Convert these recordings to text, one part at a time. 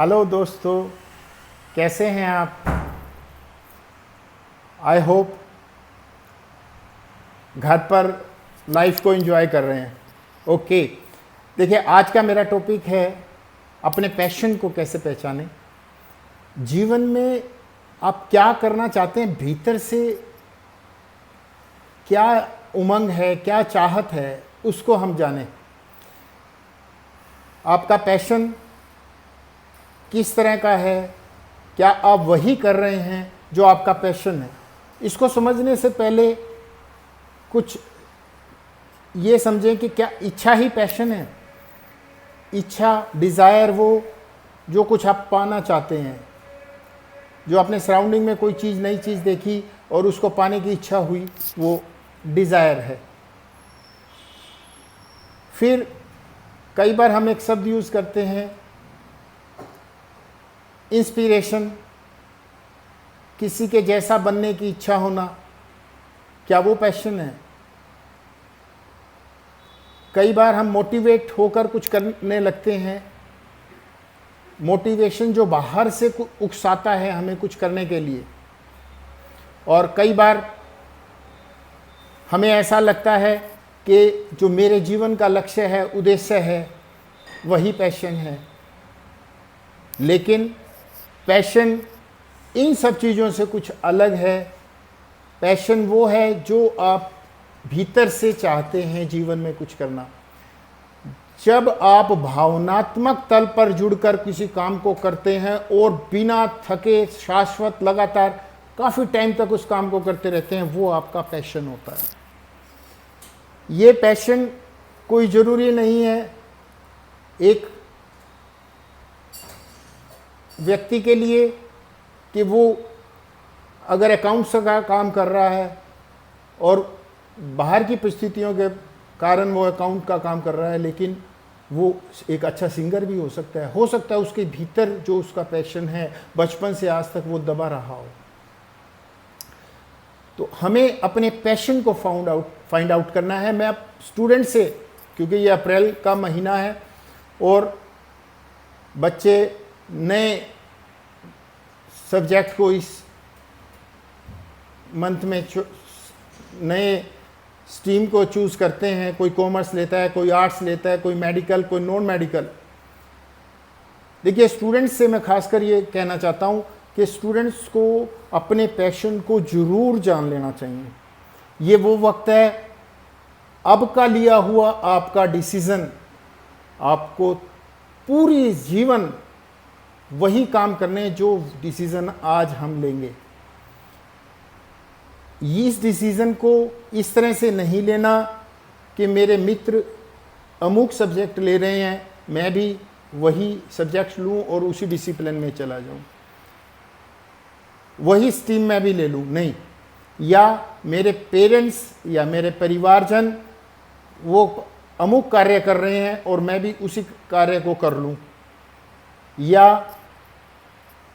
Hello दोस्तों, कैसे हैं आप? आई होप घर पर लाइफ को एंजॉय कर रहे हैं। ओके, देखिए आज का मेरा टॉपिक है अपने पैशन को कैसे पहचानें। जीवन में आप क्या करना चाहते हैं, भीतर से क्या उमंग है, क्या चाहत है, उसको हम जानें। आपका पैशन किस तरह का है, क्या आप वही कर रहे हैं जो आपका पैशन है? इसको समझने से पहले कुछ ये समझें कि क्या इच्छा ही पैशन है। इच्छा, डिज़ायर, वो जो कुछ आप पाना चाहते हैं, जो अपने सराउंडिंग में कोई चीज़, नई चीज़ देखी और उसको पाने की इच्छा हुई, वो डिज़ायर है। फिर कई बार हम एक शब्द यूज़ करते हैं इंस्पिरेशन, किसी के जैसा बनने की इच्छा होना, क्या वो पैशन है? कई बार हम मोटिवेट होकर कुछ करने लगते हैं, मोटिवेशन जो बाहर से उकसाता है हमें कुछ करने के लिए। और कई बार हमें ऐसा लगता है कि जो मेरे जीवन का लक्ष्य है, उद्देश्य है, वही पैशन है। लेकिन पैशन इन सब चीज़ों से कुछ अलग है। पैशन वो है जो आप भीतर से चाहते हैं जीवन में कुछ करना। जब आप भावनात्मक तल पर जुड़कर किसी काम को करते हैं और बिना थके, शाश्वत, लगातार काफ़ी टाइम तक उस काम को करते रहते हैं, वो आपका पैशन होता है। ये पैशन कोई ज़रूरी नहीं है एक व्यक्ति के लिए कि वो अगर अकाउंट्स का काम कर रहा है और बाहर की परिस्थितियों के कारण वो अकाउंट का काम कर रहा है, लेकिन वो एक अच्छा सिंगर भी हो सकता है। उसके भीतर जो उसका पैशन है बचपन से आज तक वो दबा रहा हो। तो हमें अपने पैशन को फाइंड आउट करना है। मैं अब स्टूडेंट से, क्योंकि ये अप्रैल का महीना है और बच्चे नए सब्जेक्ट को इस मंथ में नए स्ट्रीम को चूज़ करते हैं। कोई कॉमर्स लेता है, कोई आर्ट्स लेता है, कोई मेडिकल, कोई नॉन मेडिकल। देखिए, स्टूडेंट्स से मैं खासकर ये कहना चाहता हूँ कि स्टूडेंट्स को अपने पैशन को ज़रूर जान लेना चाहिए। ये वो वक्त है, अब का लिया हुआ आपका डिसीज़न आपको पूरी जीवन वही काम करने जो डिसीज़न आज हम लेंगे। इस डिसीज़न को इस तरह से नहीं लेना कि मेरे मित्र अमुक सब्जेक्ट ले रहे हैं, मैं भी वही सब्जेक्ट लूँ और उसी डिसिप्लिन में चला जाऊँ, वही स्ट्रीम मैं भी ले लूँ। नहीं, या मेरे पेरेंट्स या मेरे परिवारजन वो अमुक कार्य कर रहे हैं और मैं भी उसी कार्य को कर लूँ, या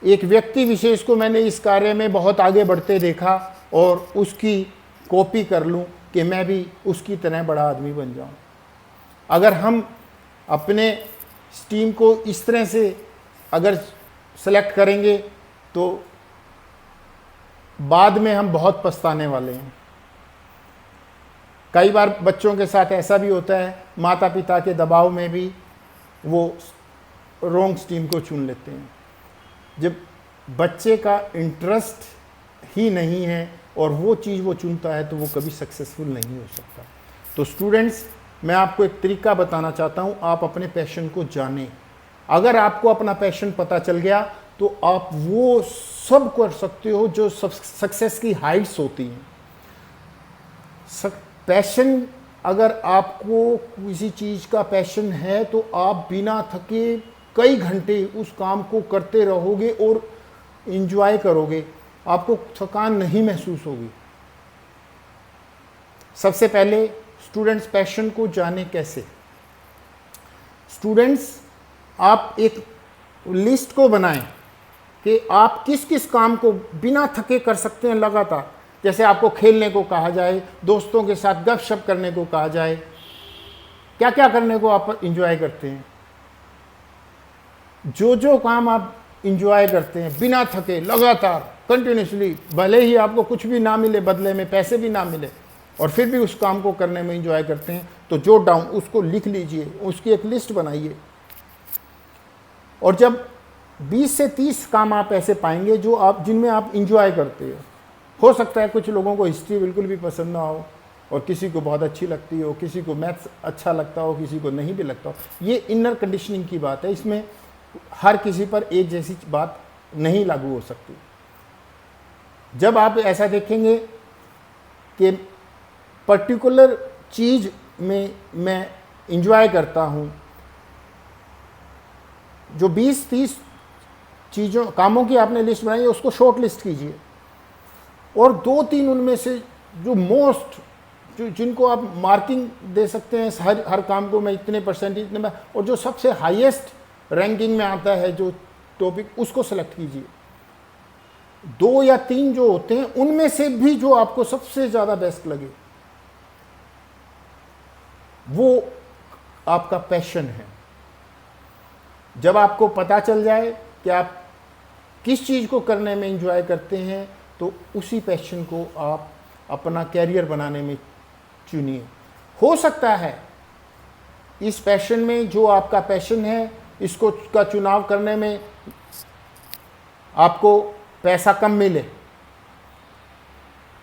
एक व्यक्ति विशेष को मैंने इस कार्य में बहुत आगे बढ़ते देखा और उसकी कॉपी कर लूँ कि मैं भी उसकी तरह बड़ा आदमी बन जाऊँ। अगर हम अपने स्ट्रीम को इस तरह से अगर सेलेक्ट करेंगे तो बाद में हम बहुत पछताने वाले हैं। कई बार बच्चों के साथ ऐसा भी होता है, माता पिता के दबाव में भी वो रॉन्ग स्ट्रीम को चुन लेते हैं। जब बच्चे का इंटरेस्ट ही नहीं है और वो चीज़ वो चुनता है तो वो कभी सक्सेसफुल नहीं हो सकता। तो स्टूडेंट्स, मैं आपको एक तरीका बताना चाहता हूँ, आप अपने पैशन को जानें। अगर आपको अपना पैशन पता चल गया तो आप वो सब कर सकते हो जो सक्सेस की हाइट्स होती हैं। पैशन, अगर आपको किसी चीज़ का पैशन है तो आप बिना थके कई घंटे उस काम को करते रहोगे और एंजॉय करोगे, आपको थकान नहीं महसूस होगी। सबसे पहले स्टूडेंट्स पैशन को जाने कैसे। स्टूडेंट्स, आप एक लिस्ट को बनाएं कि आप किस किस काम को बिना थके कर सकते हैं लगातार। जैसे आपको खेलने को कहा जाए, दोस्तों के साथ गपशप करने को कहा जाए, क्या क्या करने को आप एंजॉय करते हैं। जो जो काम आप इंजॉय करते हैं बिना थके लगातार कंटिन्यूसली, भले ही आपको कुछ भी ना मिले, बदले में पैसे भी ना मिले, और फिर भी उस काम को करने में इंजॉय करते हैं, तो जो डाउन उसको लिख लीजिए, उसकी एक लिस्ट बनाइए। और जब 20 से 30 काम आप ऐसे पाएंगे जो आप जिनमें आप इंजॉय करते हो सकता है कुछ लोगों को हिस्ट्री बिल्कुल भी पसंद ना हो, और किसी को बहुत अच्छी लगती हो, किसी को मैथ्स अच्छा लगता हो, किसी को नहीं भी लगता हो। ये इनर कंडीशनिंग की बात है, इसमें हर किसी पर एक जैसी बात नहीं लागू हो सकती। जब आप ऐसा देखेंगे कि पर्टिकुलर चीज़ में मैं इंजॉय करता हूँ, जो 20-30 चीज़ों कामों की आपने लिस्ट बनाई है उसको शॉर्ट लिस्ट कीजिए, और 2-3 उनमें से जो मोस्ट जिनको आप मार्किंग दे सकते हैं, हर काम को मैं इतने परसेंटेज इतने में, और जो सबसे हाईएस्ट रैंकिंग में आता है जो टॉपिक, उसको सेलेक्ट कीजिए। 2 या 3 जो होते हैं उनमें से भी जो आपको सबसे ज़्यादा बेस्ट लगे वो आपका पैशन है। जब आपको पता चल जाए कि आप किस चीज़ को करने में इंजॉय करते हैं, तो उसी पैशन को आप अपना कैरियर बनाने में चुनिए। हो सकता है इस पैशन में, जो आपका पैशन है, इसको का चुनाव करने में आपको पैसा कम मिले,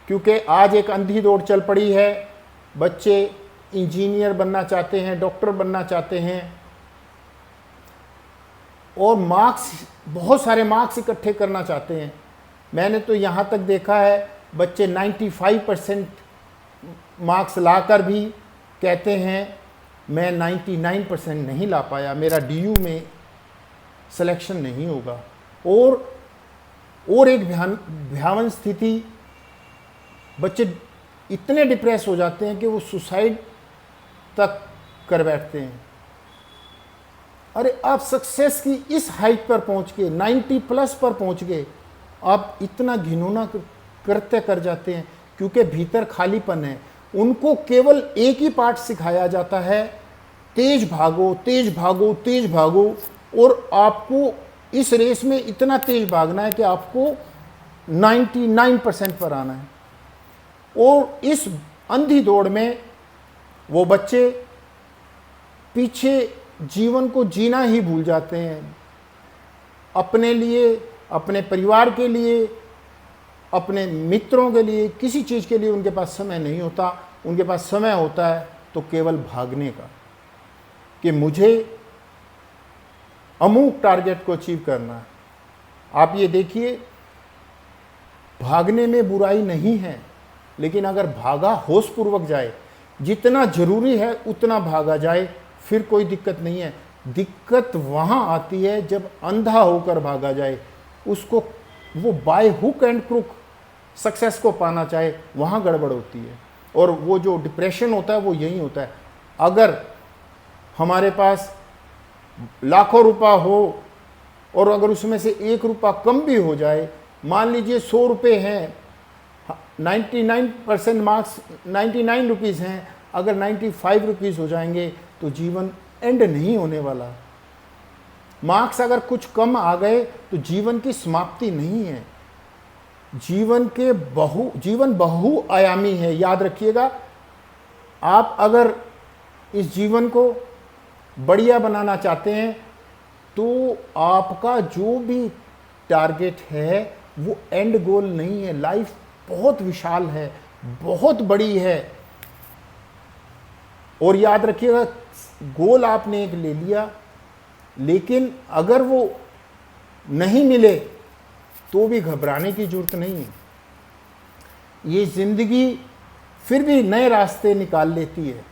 क्योंकि आज एक अंधी दौड़ चल पड़ी है। बच्चे इंजीनियर बनना चाहते हैं, डॉक्टर बनना चाहते हैं, और मार्क्स, बहुत सारे मार्क्स इकट्ठे करना चाहते हैं। मैंने तो यहाँ तक देखा है बच्चे 95% मार्क्स लाकर भी कहते हैं मैं 99% नहीं ला पाया, मेरा डीयू में सिलेक्शन नहीं होगा। और एक भयावह स्थिति, बच्चे इतने डिप्रेस हो जाते हैं कि वो सुसाइड तक कर बैठते हैं। अरे आप सक्सेस की इस हाइट पर पहुंच के 90+ पर पहुंच गए, आप इतना घिनौना कृत्य कर जाते हैं, क्योंकि भीतर खालीपन है। उनको केवल एक ही पाठ सिखाया जाता है, तेज भागो तेज भागो तेज भागो, और आपको इस रेस में इतना तेज भागना है कि आपको 99% पर आना है। और इस अंधी दौड़ में वो बच्चे पीछे जीवन को जीना ही भूल जाते हैं। अपने लिए, अपने परिवार के लिए, अपने मित्रों के लिए, किसी चीज़ के लिए उनके पास समय नहीं होता। उनके पास समय होता है तो केवल भागने का, कि मुझे अमूक टारगेट को अचीव करना है। आप ये देखिए, भागने में बुराई नहीं है, लेकिन अगर भागा होशपूर्वक जाए, जितना जरूरी है उतना भागा जाए, फिर कोई दिक्कत नहीं है। दिक्कत वहाँ आती है जब अंधा होकर भागा जाए, उसको वो by hook and crook success को पाना चाहे, वहाँ गड़बड़ होती है। और वो जो डिप्रेशन होता है वो यही होता है। अगर हमारे पास लाखों रुपया हो और अगर उसमें से 1 रुपया कम भी हो जाए, मान लीजिए 100 रुपये हैं, 99% मार्क्स 99 रुपीज़ हैं, अगर 95 रुपीज़ हो जाएंगे तो जीवन एंड नहीं होने वाला। मार्क्स अगर कुछ कम आ गए तो जीवन की समाप्ति नहीं है। जीवन बहुआयामी है, याद रखिएगा। आप अगर इस जीवन को बढ़िया बनाना चाहते हैं तो आपका जो भी टारगेट है वो एंड गोल नहीं है। लाइफ बहुत विशाल है, बहुत बड़ी है, और याद रखिएगा गोल आपने एक ले लिया, लेकिन अगर वो नहीं मिले तो भी घबराने की जरूरत नहीं है। ये जिंदगी फिर भी नए रास्ते निकाल लेती है।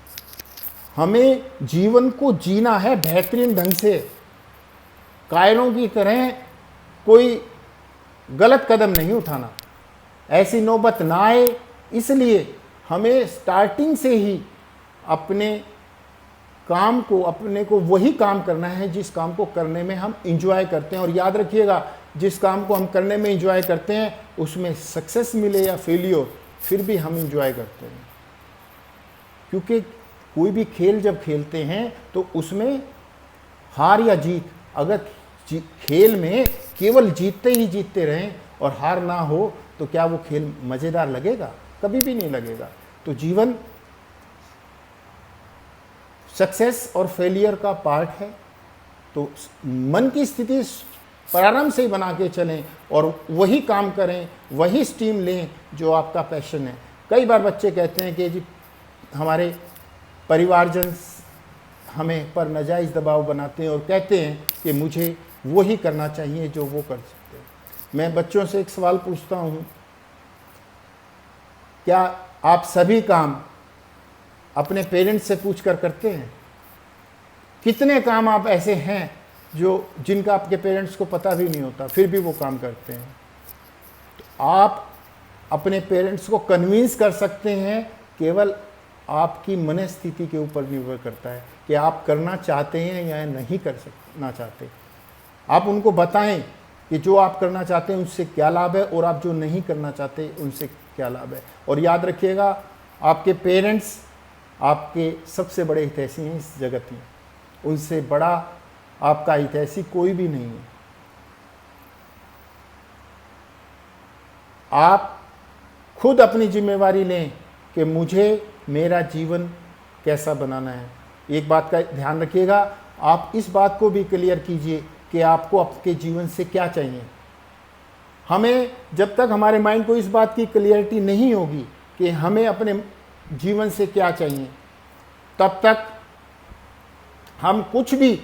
हमें जीवन को जीना है बेहतरीन ढंग से, कायरों की तरह कोई गलत कदम नहीं उठाना, ऐसी नौबत ना आए। इसलिए हमें स्टार्टिंग से ही अपने काम को, अपने को वही काम करना है जिस काम को करने में हम इंजॉय करते हैं। और याद रखिएगा, जिस काम को हम करने में इंजॉय करते हैं उसमें सक्सेस मिले या फेलियर, फिर भी हम इंजॉय करते हैं। क्योंकि कोई भी खेल जब खेलते हैं तो उसमें हार या जीत, अगर खेल में केवल जीतते ही जीतते रहें और हार ना हो तो क्या वो खेल मज़ेदार लगेगा? कभी भी नहीं लगेगा। तो जीवन सक्सेस और फेलियर का पार्ट है। तो मन की स्थिति प्रारंभ से ही बना के चलें और वही काम करें, वही स्ट्रीम लें जो आपका पैशन है। कई बार बच्चे कहते हैं कि जी हमारे परिवारजन हमें पर नाजायज़ दबाव बनाते हैं और कहते हैं कि मुझे वही करना चाहिए जो वो कर सकते हैं। मैं बच्चों से एक सवाल पूछता हूँ, क्या आप सभी काम अपने पेरेंट्स से पूछ कर करते हैं? कितने काम आप ऐसे हैं जो जिनका आपके पेरेंट्स को पता भी नहीं होता फिर भी वो काम करते हैं? तो आप अपने पेरेंट्स को कन्विंस कर सकते हैं, केवल आपकी मनस्थिति के ऊपर निर्भर करता है कि आप करना चाहते हैं या नहीं करना चाहते। आप उनको बताएं कि जो आप करना चाहते हैं उससे क्या लाभ है और आप जो नहीं करना चाहते उनसे क्या लाभ है। और याद रखिएगा, आपके पेरेंट्स आपके सबसे बड़े हितैषी हैं इस जगत में, उनसे बड़ा आपका हितैषी कोई भी नहीं है। आप खुद अपनी जिम्मेवारी लें कि मुझे मेरा जीवन कैसा बनाना है। एक बात का ध्यान रखिएगा, आप इस बात को भी क्लियर कीजिए कि आपको आपके जीवन से क्या चाहिए। हमें जब तक हमारे माइंड को इस बात की क्लियरिटी नहीं होगी कि हमें अपने जीवन से क्या चाहिए, तब तक हम कुछ भी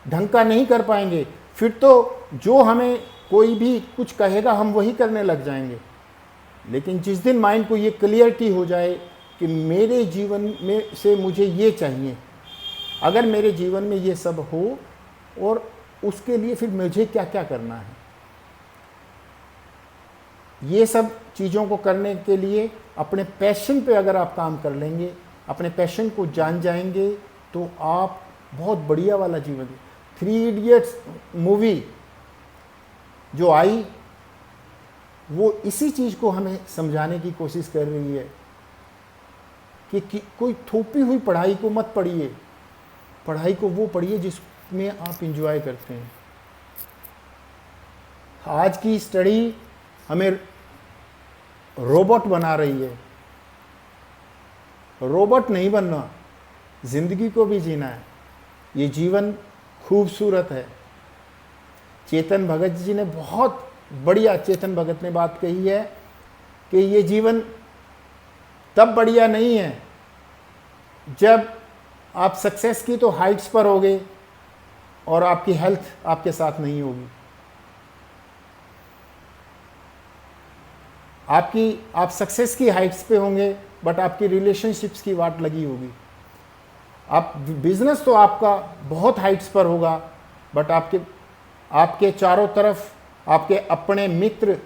ढंग का नहीं कर पाएंगे। फिर तो जो हमें कोई भी कुछ कहेगा हम वही करने लग जाएंगे। लेकिन जिस दिन माइंड को ये क्लियरिटी हो जाए कि मेरे जीवन में से मुझे ये चाहिए, अगर मेरे जीवन में ये सब हो और उसके लिए फिर मुझे क्या क्या करना है, ये सब चीज़ों को करने के लिए अपने पैशन पे अगर आप काम कर लेंगे, अपने पैशन को जान जाएंगे, तो आप बहुत बढ़िया वाला जीवन। 3 इडियट्स मूवी जो आई वो इसी चीज़ को हमें समझाने की कोशिश कर रही है कि कोई थोपी हुई पढ़ाई को मत पढ़िए, पढ़ाई को वो पढ़िए जिसमें आप इंजॉय करते हैं। आज की स्टडी हमें रोबोट बना रही है। रोबोट नहीं बनना, जिंदगी को भी जीना है। ये जीवन खूबसूरत है। चेतन भगत जी ने बहुत बढ़िया, चेतन भगत ने बात कही है कि ये जीवन तब बढ़िया नहीं है जब आप सक्सेस की तो हाइट्स पर होगे और आपकी हेल्थ आपके साथ नहीं होगी। आप सक्सेस की हाइट्स पे होंगे बट आपकी रिलेशनशिप्स की वाट लगी होगी। आप बिजनेस तो आपका बहुत हाइट्स पर होगा बट आपके चारों तरफ आपके अपने मित्र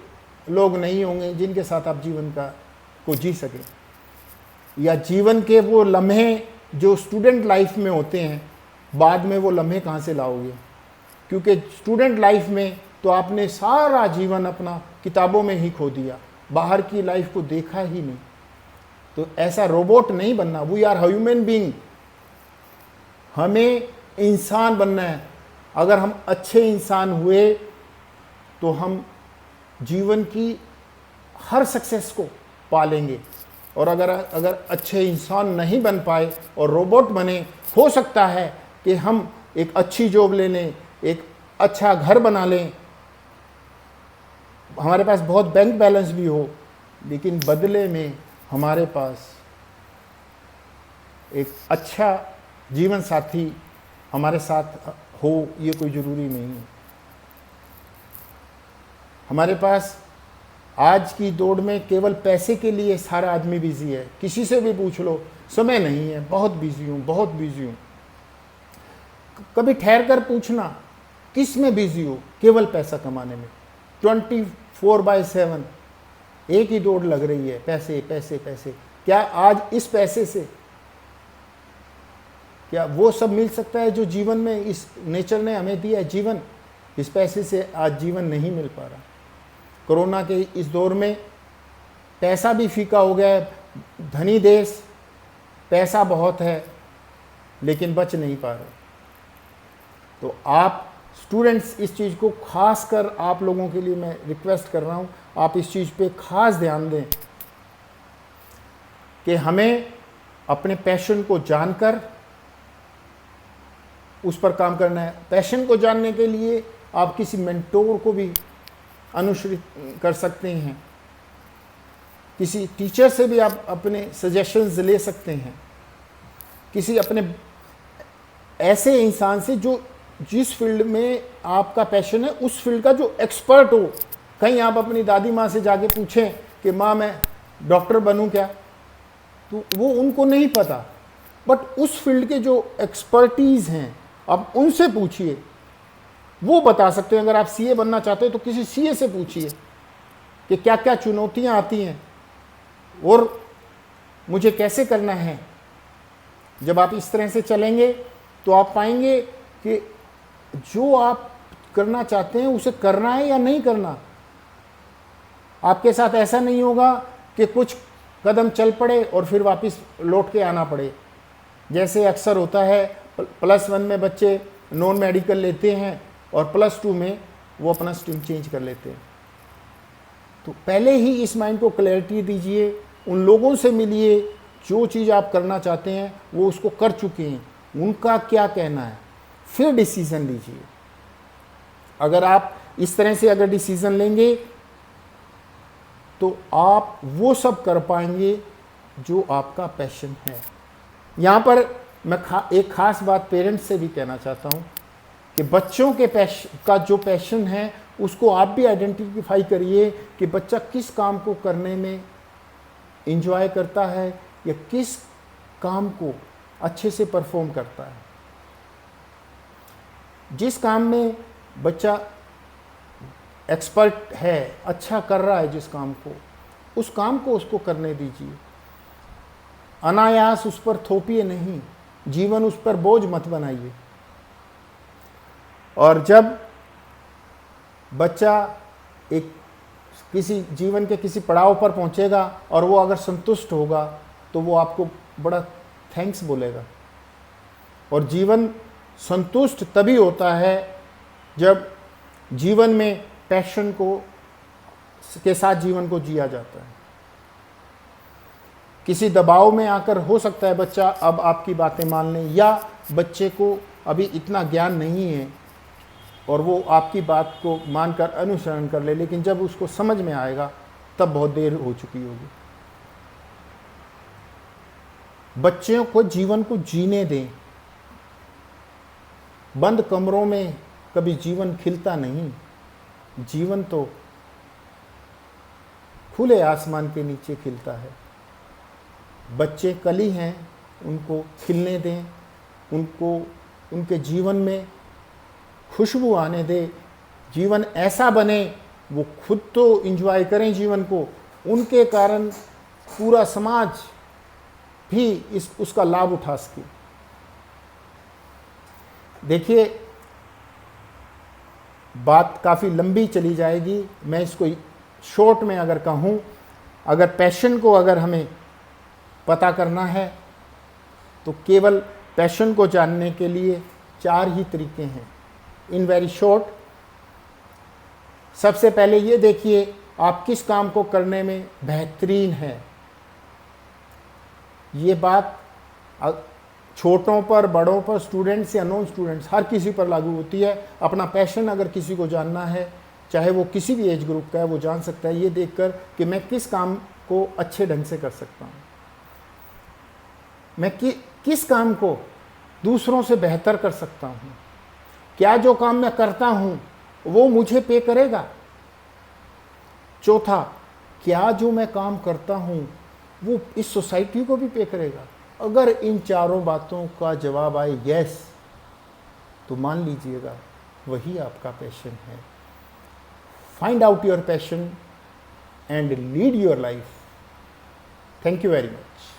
लोग नहीं होंगे जिनके साथ आप जीवन को जी सकें। या जीवन के वो लम्हे जो स्टूडेंट लाइफ में होते हैं, बाद में वो लम्हे कहाँ से लाओगे? क्योंकि स्टूडेंट लाइफ में तो आपने सारा जीवन अपना किताबों में ही खो दिया, बाहर की लाइफ को देखा ही नहीं। तो ऐसा रोबोट नहीं बनना। वी आर ह्यूमन बीइंग, हमें इंसान बनना है। अगर हम अच्छे इंसान हुए तो हम जीवन की हर सक्सेस को पालेंगे। और अगर अच्छे इंसान नहीं बन पाए और रोबोट बने, हो सकता है कि हम एक अच्छी जॉब ले लें, एक अच्छा घर बना लें, हमारे पास बहुत बैंक बैलेंस भी हो, लेकिन बदले में हमारे पास एक अच्छा जीवन साथी हमारे साथ हो, ये कोई ज़रूरी नहीं है। हमारे पास आज की दौड़ में केवल पैसे के लिए सारा आदमी बिजी है। किसी से भी पूछ लो, समय नहीं है, बहुत बिजी हूँ, बहुत बिजी हूँ। कभी ठहर कर पूछना किस में बिजी हो? केवल पैसा कमाने में। 24/7 एक ही दौड़ लग रही है, पैसे पैसे पैसे। क्या आज इस पैसे से क्या वो सब मिल सकता है जो जीवन में इस नेचर ने हमें दिया है? जीवन इस पैसे से आज जीवन नहीं मिल पा रहा। कोरोना के इस दौर में पैसा भी फीका हो गया है। धनी देश, पैसा बहुत है लेकिन बच नहीं पा रहे। तो आप स्टूडेंट्स इस चीज़ को खास कर आप लोगों के लिए मैं रिक्वेस्ट कर रहा हूँ, आप इस चीज़ पे खास ध्यान दें कि हमें अपने पैशन को जानकर उस पर काम करना है। पैशन को जानने के लिए आप किसी मेंटोर को भी अनुसरित कर सकते हैं, किसी टीचर से भी आप अपने सजेशंस ले सकते हैं, किसी अपने ऐसे इंसान से जो जिस फील्ड में आपका पैशन है उस फील्ड का जो एक्सपर्ट हो। कहीं आप अपनी दादी माँ से जाके पूछें कि माँ मैं डॉक्टर बनूं क्या, तो वो उनको नहीं पता, बट उस फील्ड के जो एक्सपर्टीज़ हैं आप उनसे पूछिए, वो बता सकते हैं। अगर आप सीए बनना चाहते हो तो किसी सीए से पूछिए कि क्या क्या चुनौतियाँ आती हैं और मुझे कैसे करना है। जब आप इस तरह से चलेंगे तो आप पाएंगे कि जो आप करना चाहते हैं उसे करना है या नहीं करना। आपके साथ ऐसा नहीं होगा कि कुछ कदम चल पड़े और फिर वापस लौट के आना पड़े, जैसे अक्सर होता है। +1 में बच्चे नॉन मेडिकल लेते हैं और +2 में वो अपना स्ट्रीम चेंज कर लेते हैं। तो पहले ही इस माइंड को क्लैरिटी दीजिए, उन लोगों से मिलिए जो चीज़ आप करना चाहते हैं वो उसको कर चुके हैं, उनका क्या कहना है, फिर डिसीज़न लीजिए। अगर आप इस तरह से अगर डिसीज़न लेंगे तो आप वो सब कर पाएंगे जो आपका पैशन है। यहाँ पर मैं एक ख़ास बात पेरेंट्स से भी कहना चाहता हूँ कि बच्चों के का जो पैशन है उसको आप भी आइडेंटिफाई करिए कि बच्चा किस काम को करने में एंजॉय करता है या किस काम को अच्छे से परफॉर्म करता है। जिस काम में बच्चा एक्सपर्ट है, अच्छा कर रहा है जिस काम को, उस काम को उसको करने दीजिए। अनायास उस पर थोपिए नहीं, जीवन उस पर बोझ मत बनाइए। और जब बच्चा एक किसी जीवन के किसी पड़ाव पर पहुंचेगा और वो अगर संतुष्ट होगा तो वो आपको बड़ा थैंक्स बोलेगा। और जीवन संतुष्ट तभी होता है जब जीवन में पैशन को के साथ जीवन को जिया जाता है। किसी दबाव में आकर हो सकता है बच्चा अब आपकी बातें मान ले, या बच्चे को अभी इतना ज्ञान नहीं है और वो आपकी बात को मानकर अनुसरण कर ले, लेकिन जब उसको समझ में आएगा तब बहुत देर हो चुकी होगी। बच्चों को जीवन को जीने दें। बंद कमरों में कभी जीवन खिलता नहीं। जीवन तो खुले आसमान के नीचे खिलता है। बच्चे कली हैं, उनको खिलने दें, उनको उनके जीवन में खुशबू आने दें। जीवन ऐसा बने वो खुद तो एंजॉय करें जीवन को, उनके कारण पूरा समाज भी उसका लाभ उठा सके। देखिए, बात काफ़ी लंबी चली जाएगी, मैं इसको शॉर्ट में अगर कहूँ, अगर पैशन को अगर हमें पता करना है तो केवल पैशन को जानने के लिए 4 ही तरीके हैं। इन वेरी शॉर्ट, सबसे पहले ये देखिए आप किस काम को करने में बेहतरीन है। ये बात छोटों पर, बड़ों पर, स्टूडेंट्स या नॉन स्टूडेंट्स, हर किसी पर लागू होती है। अपना पैशन अगर किसी को जानना है, चाहे वो किसी भी एज ग्रुप का है, वो जान सकता है ये देखकर कि मैं किस काम को अच्छे ढंग से कर सकता हूँ, मैं किस काम को दूसरों से बेहतर कर सकता हूँ, क्या जो काम मैं करता हूँ वो मुझे पे करेगा। चौथा, क्या जो मैं काम करता हूँ वो इस सोसाइटी को भी पे करेगा। अगर इन चारों बातों का जवाब आए यस, तो मान लीजिएगा वही आपका पैशन है। Find out your passion and lead your life. Thank you very much.